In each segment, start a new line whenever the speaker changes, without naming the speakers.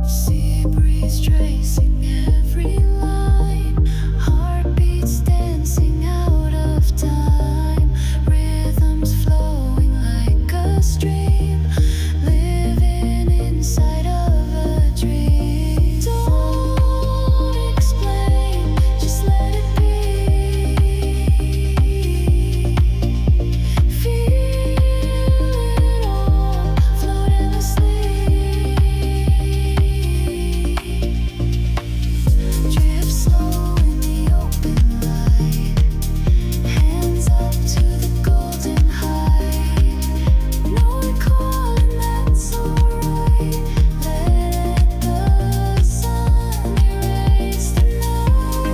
Seabreeze tracing every line, heartbeats dancing out of time, rhythms flowing like a stream, living inside of a dream. Don't explain, just let it be. Feel it all, float endlessly. Drip slow in the open light, hands up to the golden height. No recalling, that's alright. Let the sun erase the night.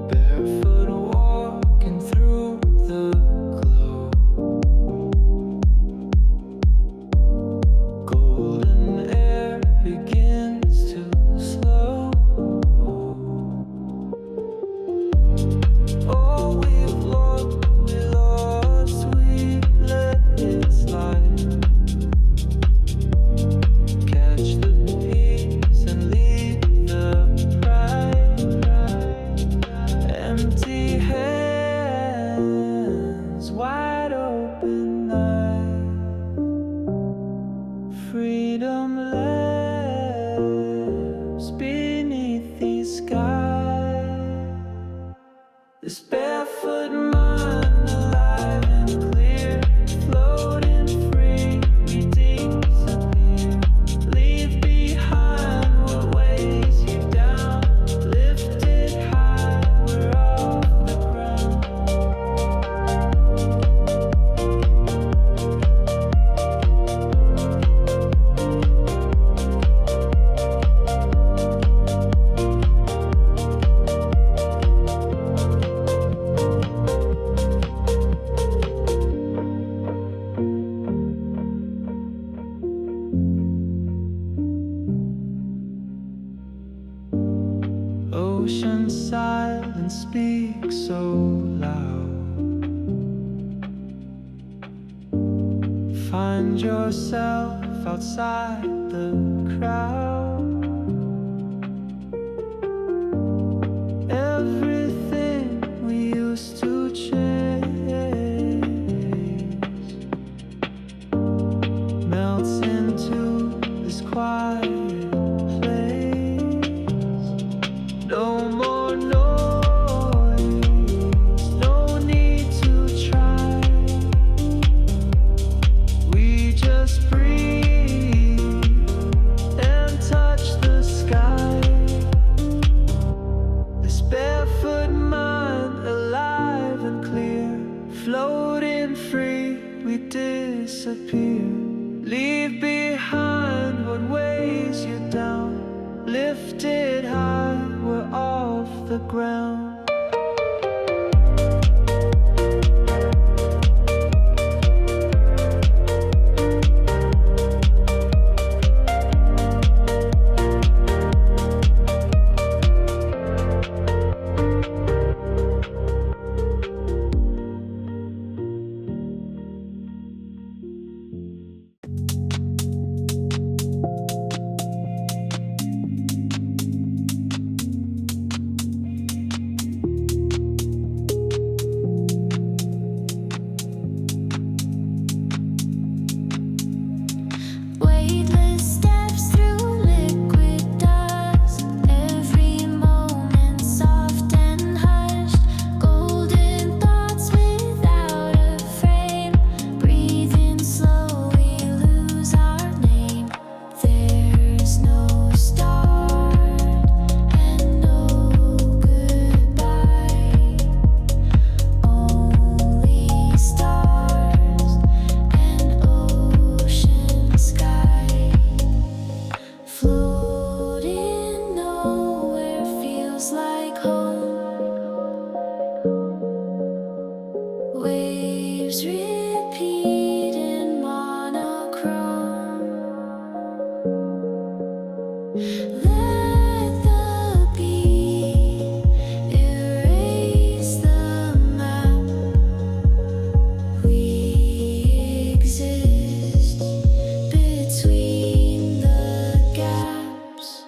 Barefoot walking through the glow, golden air begins to slow. All we've lost, we let it slide. Catch the peace and leave the pride. Empty hands, wide open eyes. Freedom lives beneath these skies. This barefoot mind, alive and clear, floating free, we disappear. Leave behind what weighs you down, lifted high, we're off the ground. Ocean silence speaks so loud. Find yourself outside the crowd. Everything we used to chase melts into this quiet place. No more noise, no need to try. We just breathe and touch the sky. This barefoot mind, alive and clear, floating free, we disappear. Leave behind what weighs you down, lifted high, we're off the ground. Let the beat erase the map. We exist between the gaps.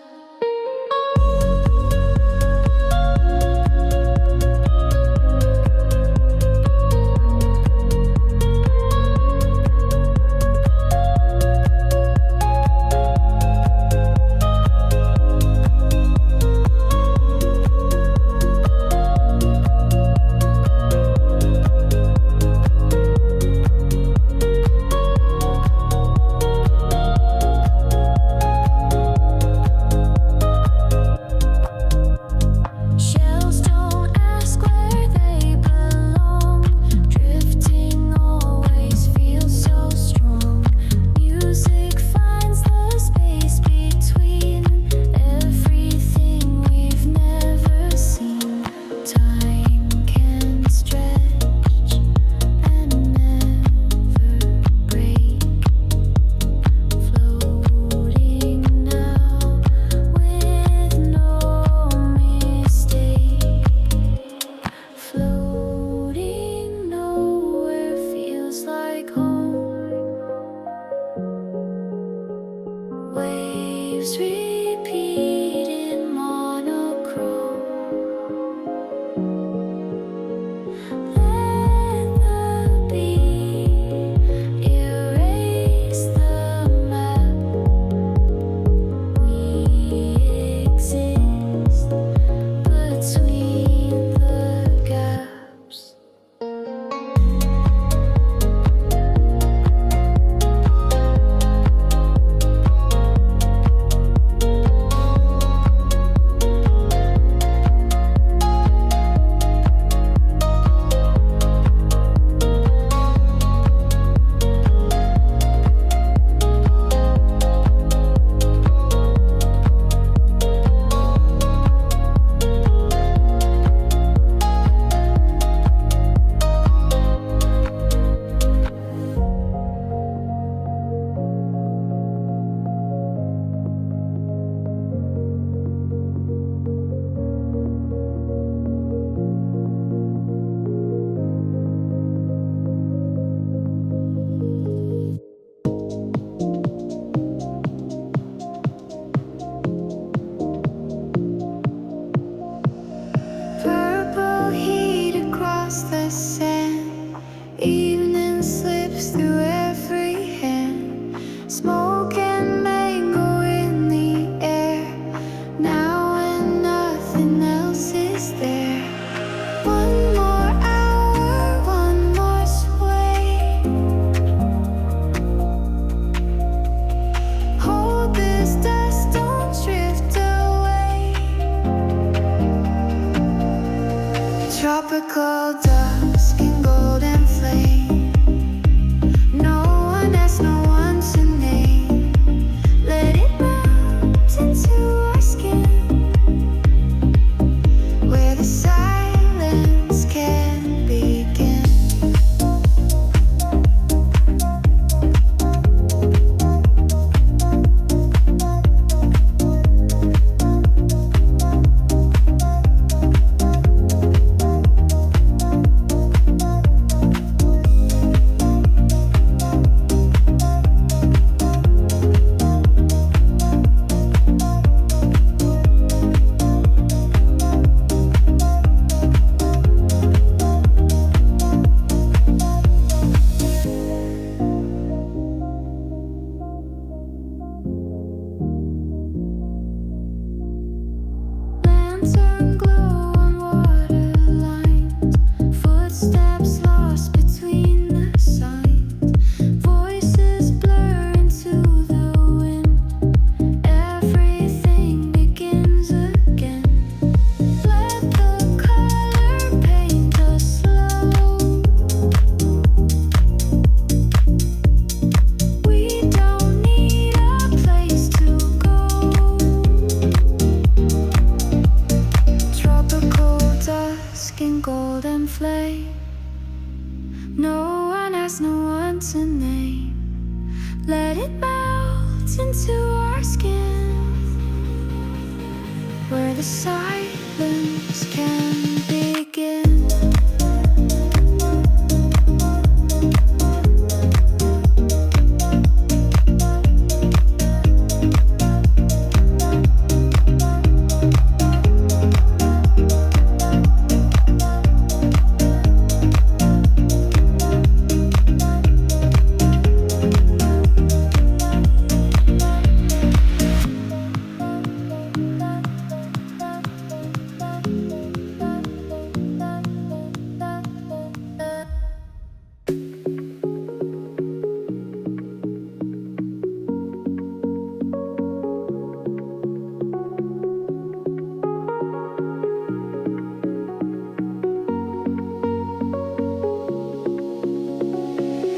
silence can begin.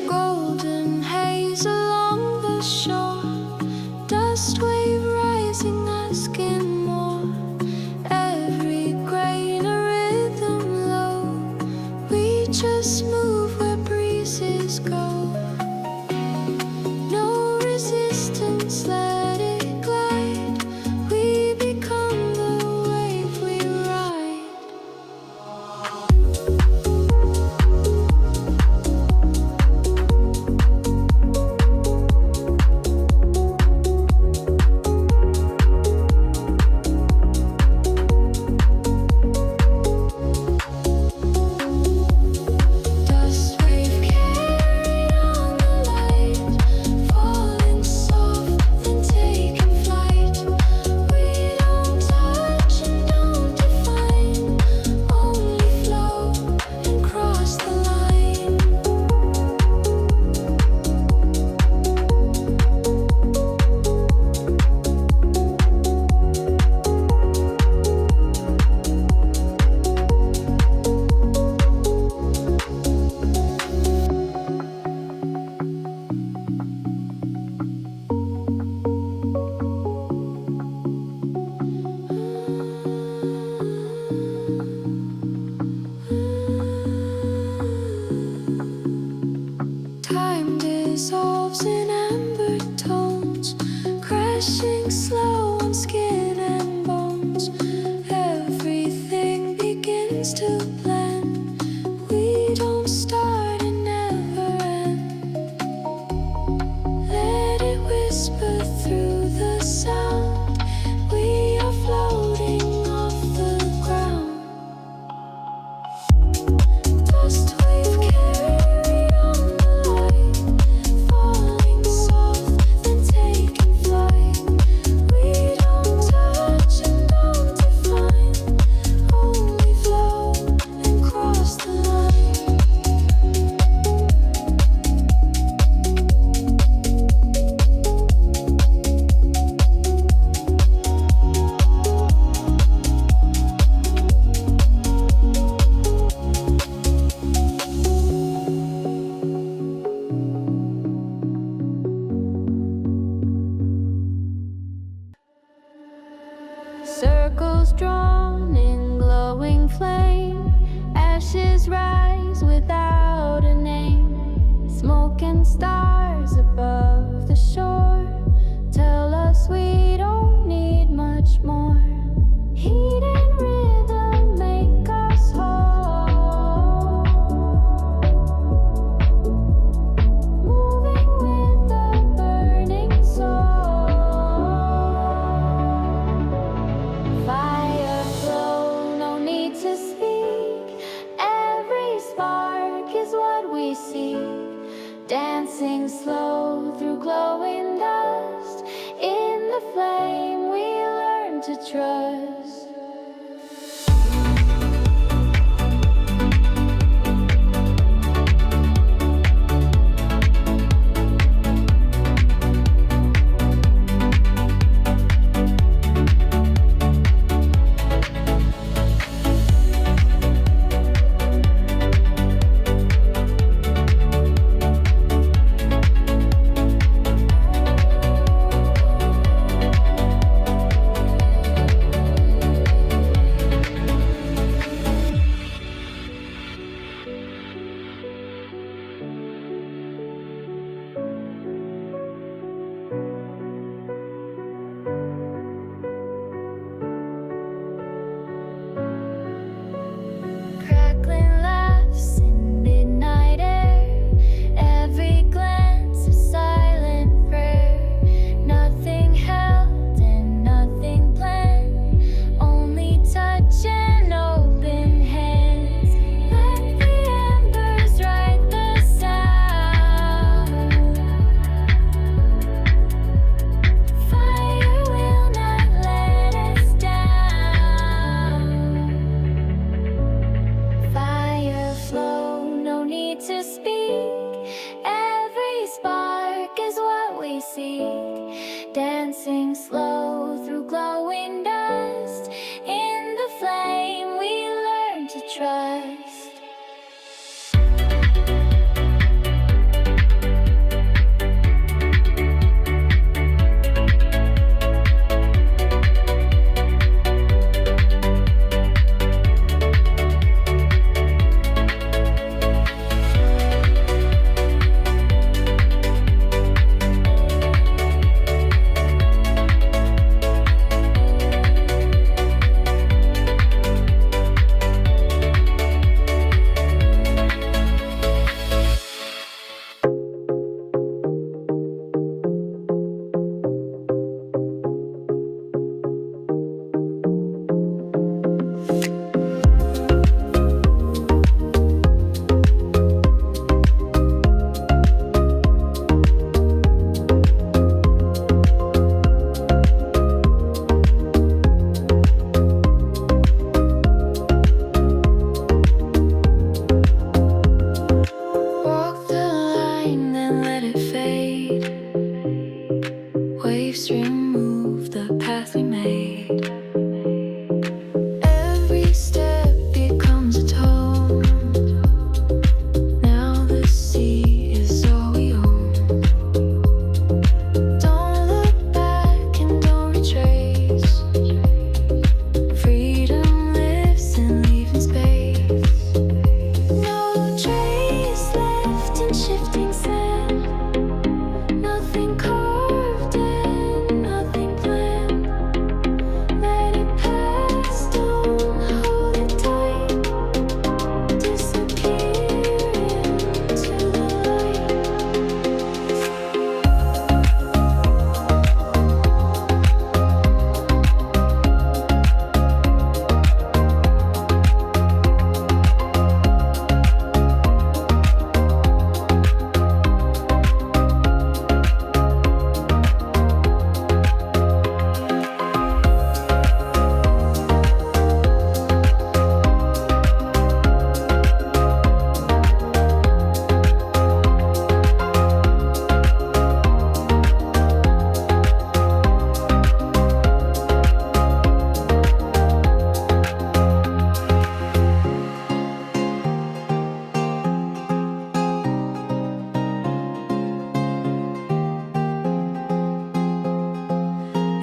Golden haze along the shore, dust wave rising, asking more. Every grain a rhythm low. We just move where breezes go. No resistance, let it glide. We become the wave we ride. Dust wave carried on the light, falling soft and taking flight. We don't touch and don't define, only flow and cross the line. Time dissolves in amber tones, crashing slow on skin and bones. Everything begins to blend. We don't start and never end. Let it whisper through the sound. We are floating off the ground. Dust wave carried on the light, falling soft then taking flight. We don't touch and don't define, only flow and cross the line. Circles drawn in glowing flame, ashes rise without a name. Smoke and stars above the shore tell us we don't need much more. Heat and rhythm make us whole, moving with the burning soul. Fire flow, no need to speak. Every spark is what we seek. Dancing slow through glowing dust. In the flame we learn to trust. through glowing dust. In the flame we learn to trust. Waves remove the path we made. Every step becomes a tone. Now the sea is all we own. Don't look back and don't retrace. Freedom lives in leaving space. No trace left in shifting sand. Nothing carved in, nothing planned. Let it pass, don't hold it tight. Disappear into the light.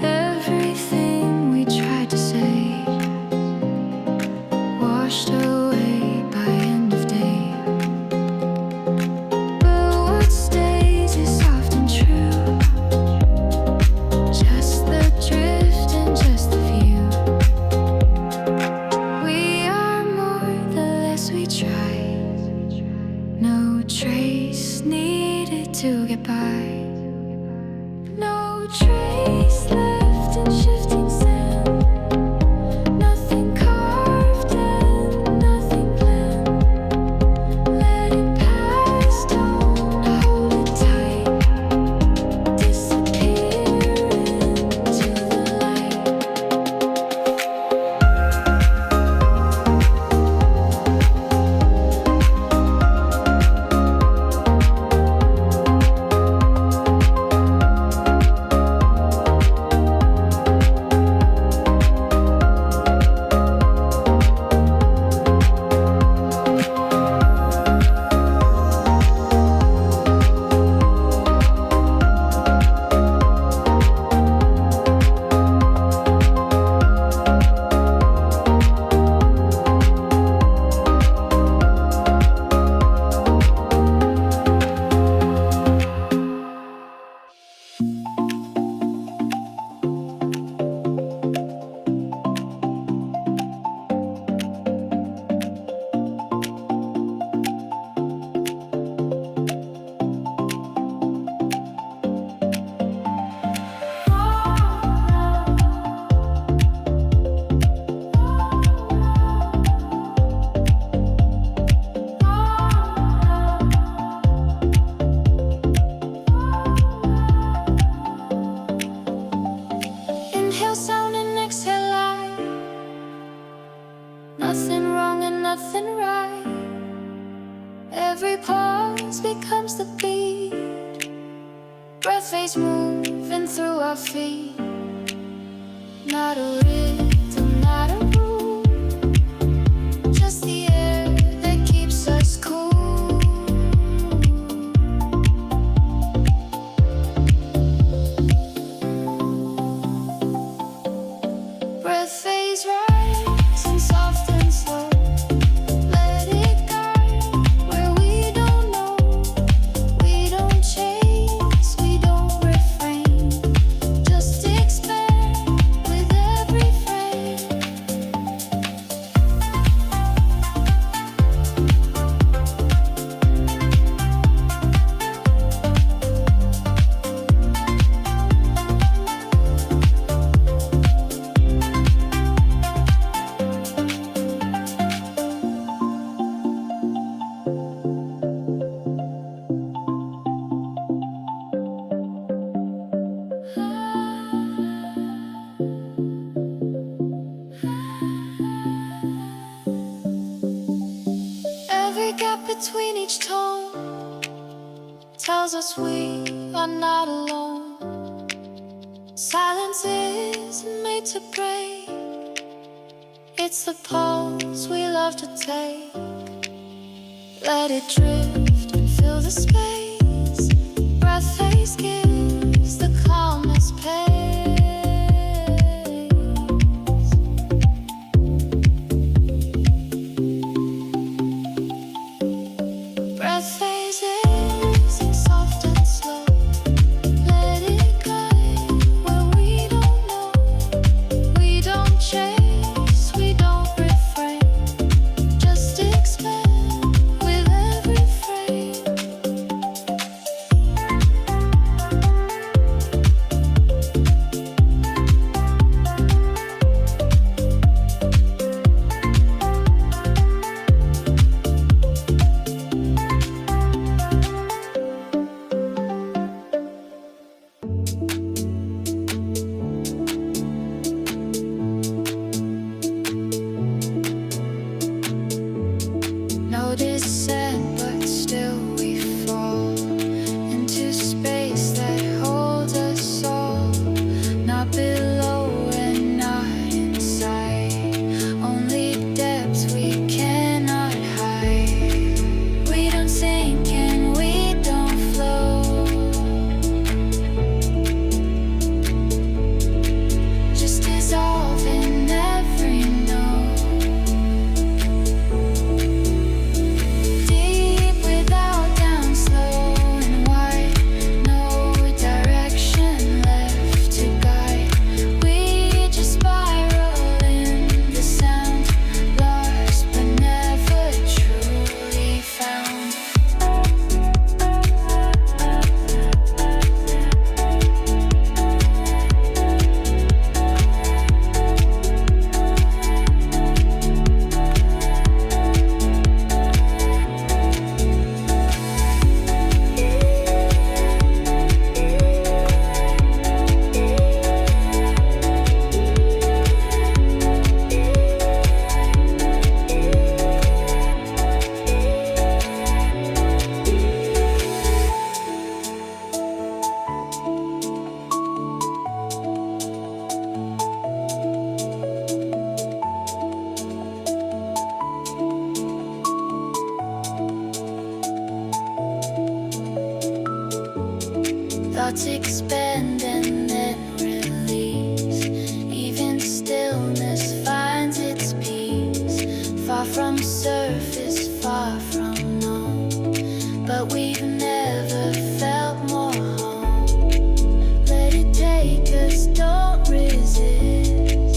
Everything we tried to say washed away by end of day. But what stays is often true. Just the drift and just the view. We are more the less we try. No trace needed to get by. No trace left in shifting sand. Nothing carved and nothing planned. Let it pass, don't hold it tight. Disappear into the light. Inhale sound and exhale light. Nothing wrong and nothing right. Every pause becomes the beat. Breath waves moving through our feet. between each tone tells us we are not alone. Silence isn't made to break, it's the pulse we love to take. Let it drift and fill the space. Breath haze gives the calmest pace. Breath phases, soft and slow. Let it guide where we don't know. We don't chase, we don't refrain. Just expand with every frame. No descent, but still we fall into space that holds us all. Not below and not inside, only depths we cannot hide. We don't sink and we don't float, just dissolve in every note. Deep without down, slow and wide, no direction left to guide. We just spiral in the sound, lost but never truly found. Thoughts expand and then release. Even stillness finds its peace. Far from surface, far from known, but we've never felt more home. Let it take us, don't resist.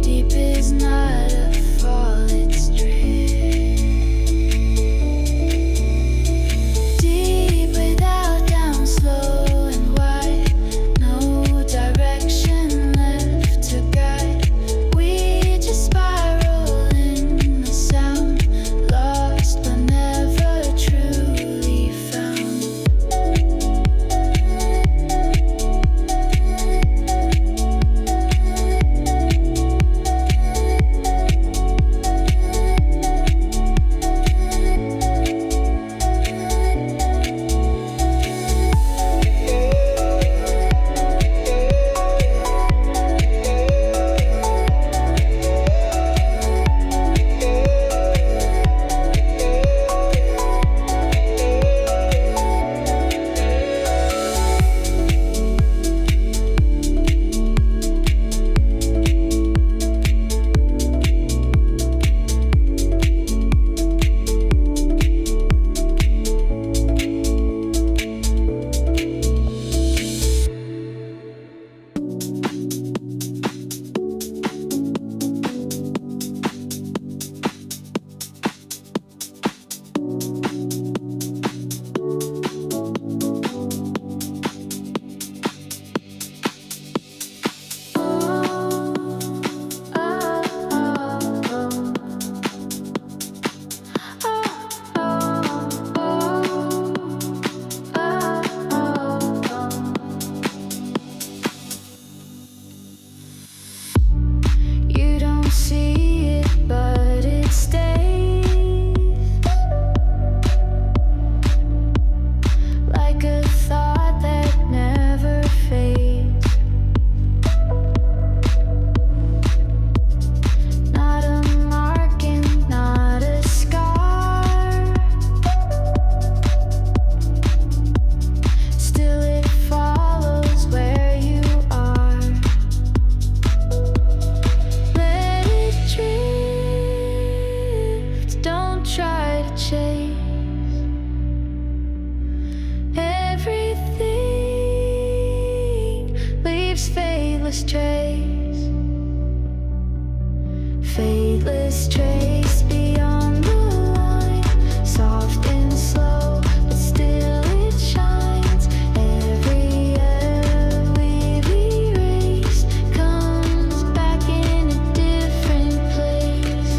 Deep is not a fall, it's drift. fadeless trace, fadeless trace beyond the line, soft and slow, but still it shines. Every error we've erased comes back in a different place.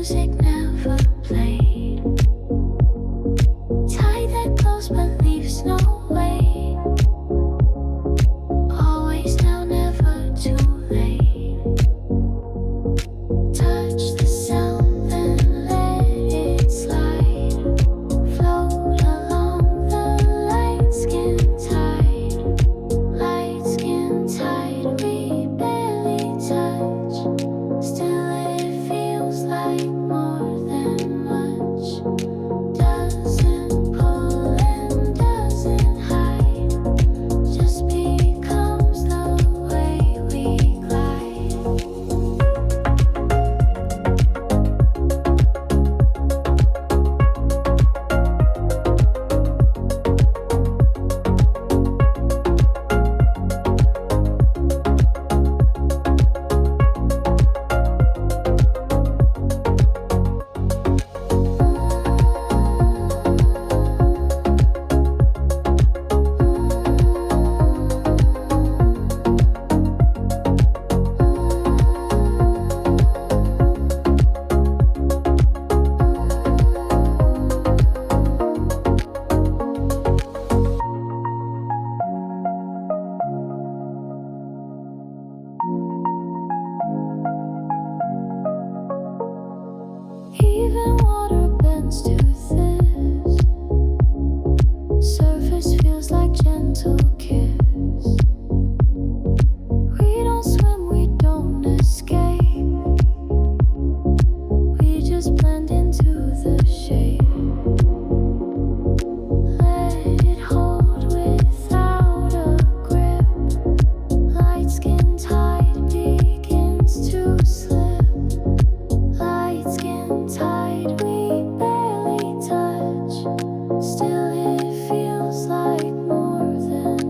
music never played. Tide that goes but leaves no way. Always now, never too late. Touch the sound, then let it slide. Float along the light skin tide. Light skin tide, we barely touch. Still it feels like more than much. Doesn't pull and doesn't hide. Just becomes the way we glide. Even water bends to this. Surface feels like gentle kiss. We don't swim, we don't escape. We just blend into the shape. Let it hold without a grip. Light skin tide begins to slip. Light skin tide, we barely touch. Still it feels like more than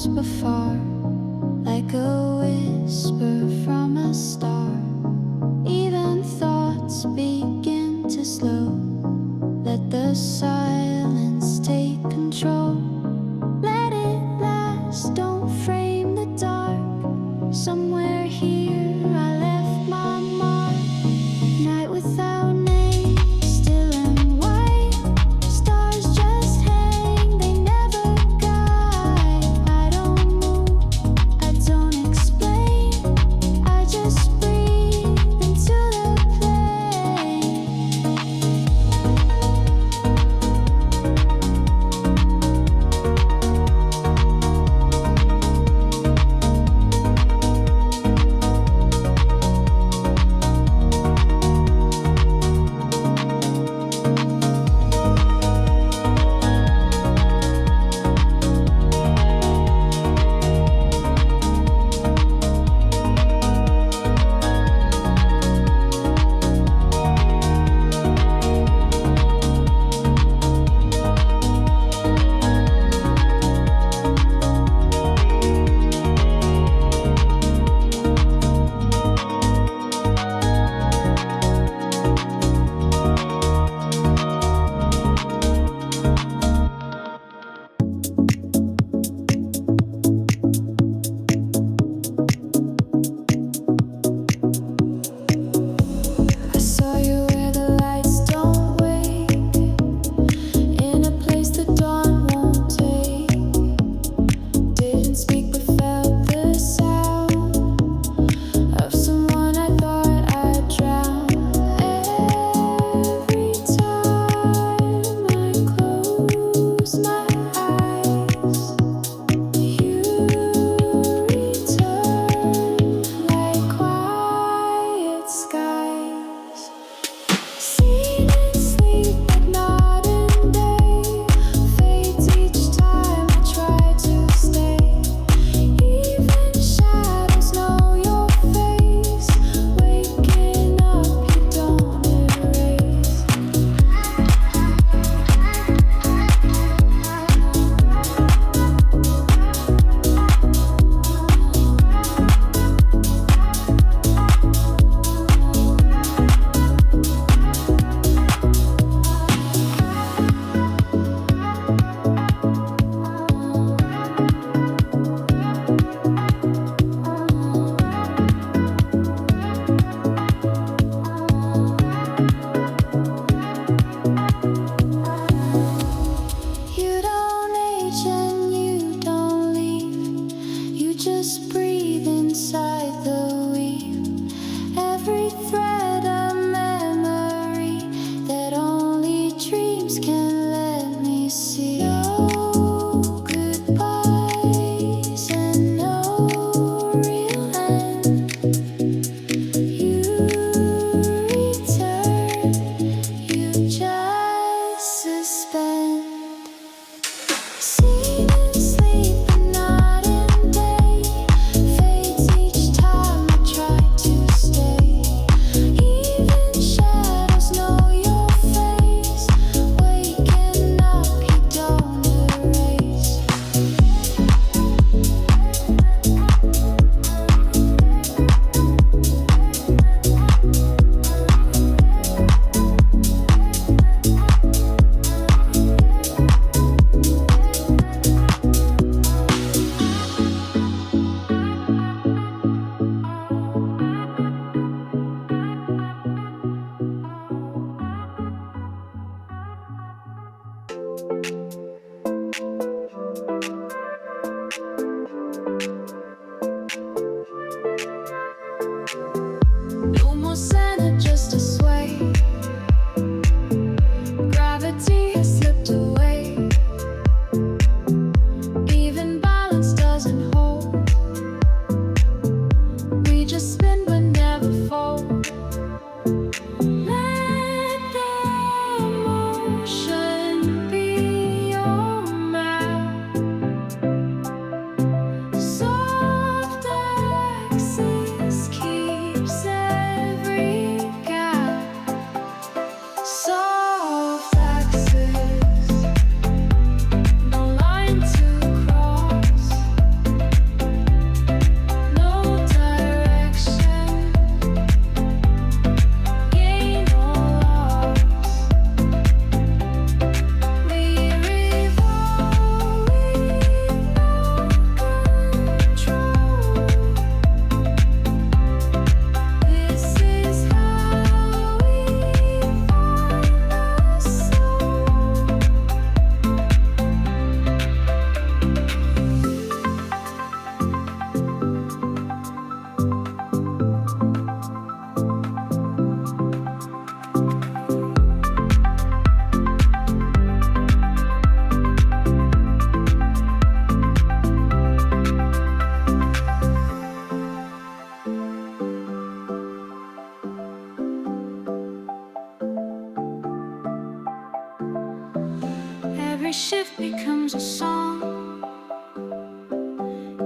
but far, like a whisper from a star. Even thoughts begin to slow. Let the silence take control. Let it last, don't frame the dark. Somewhere here I left my mark. Night without name, still and white. Stars just hang, they never guide. I don't move, I don't explain. I just breathe into the plane.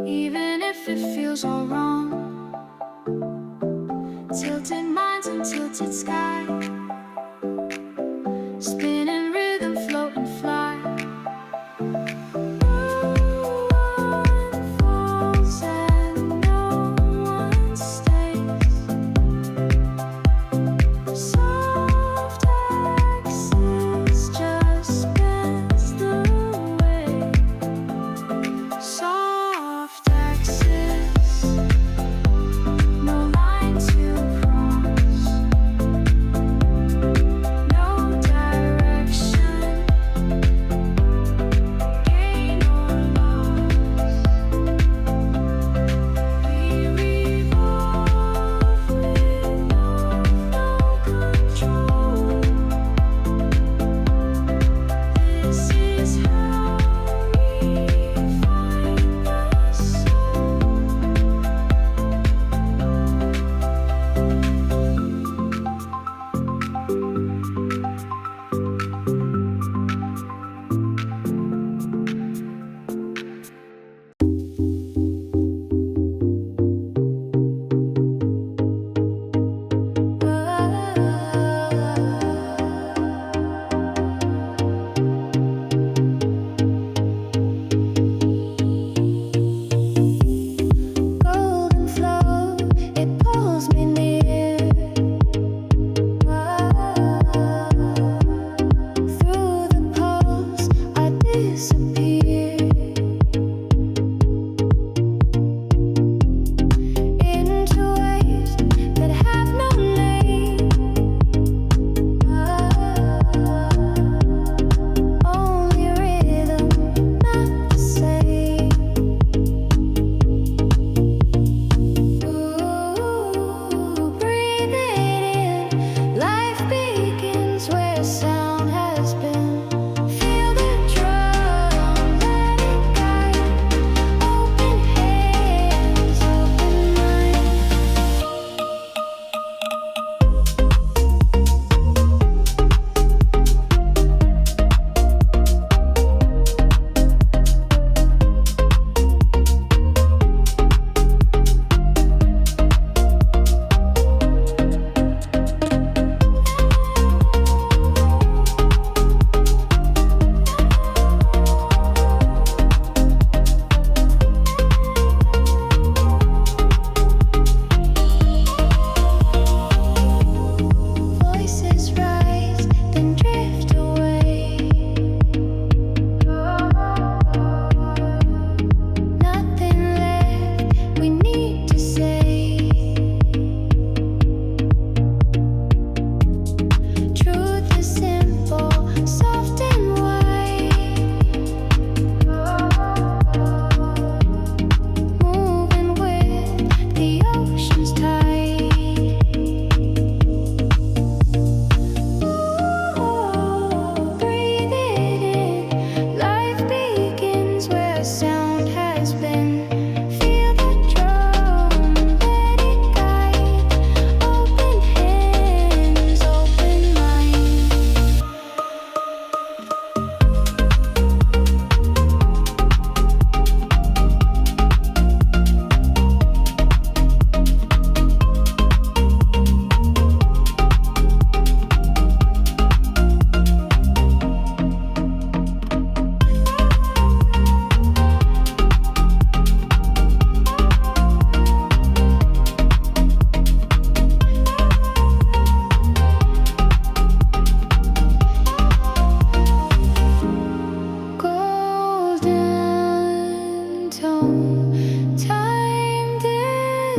even if it feels all wrong. Tilted minds and tilted sky, spinning rhythm, float and fly.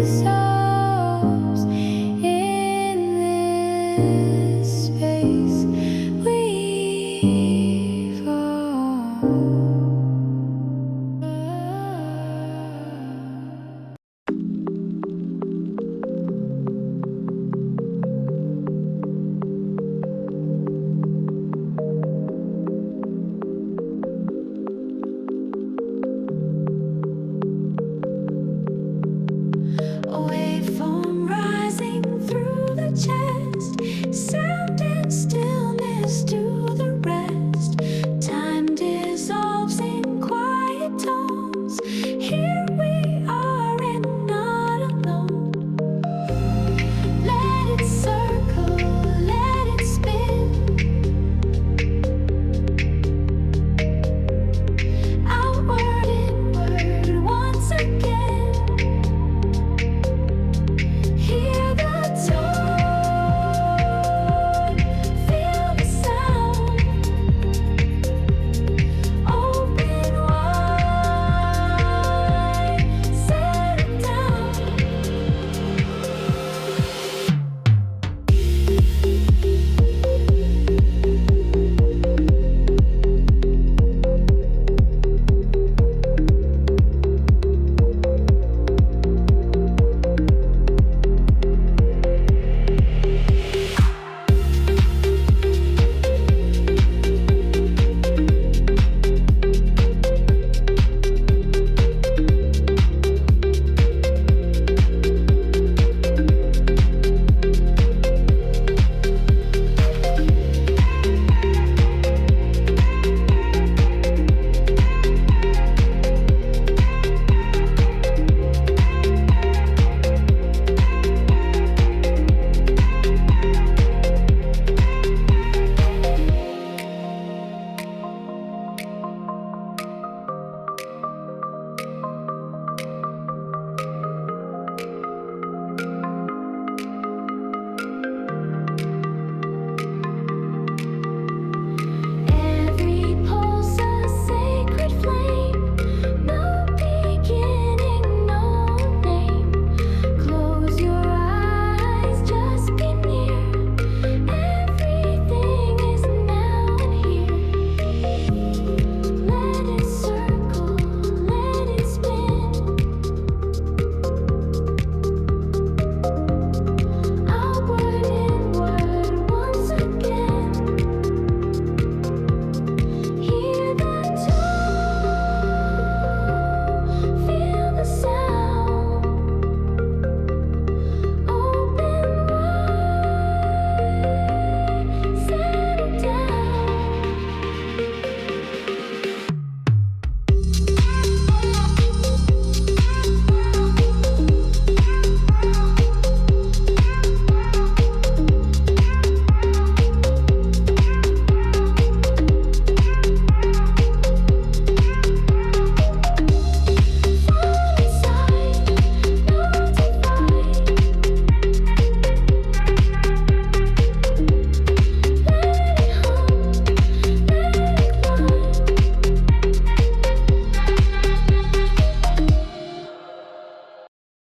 So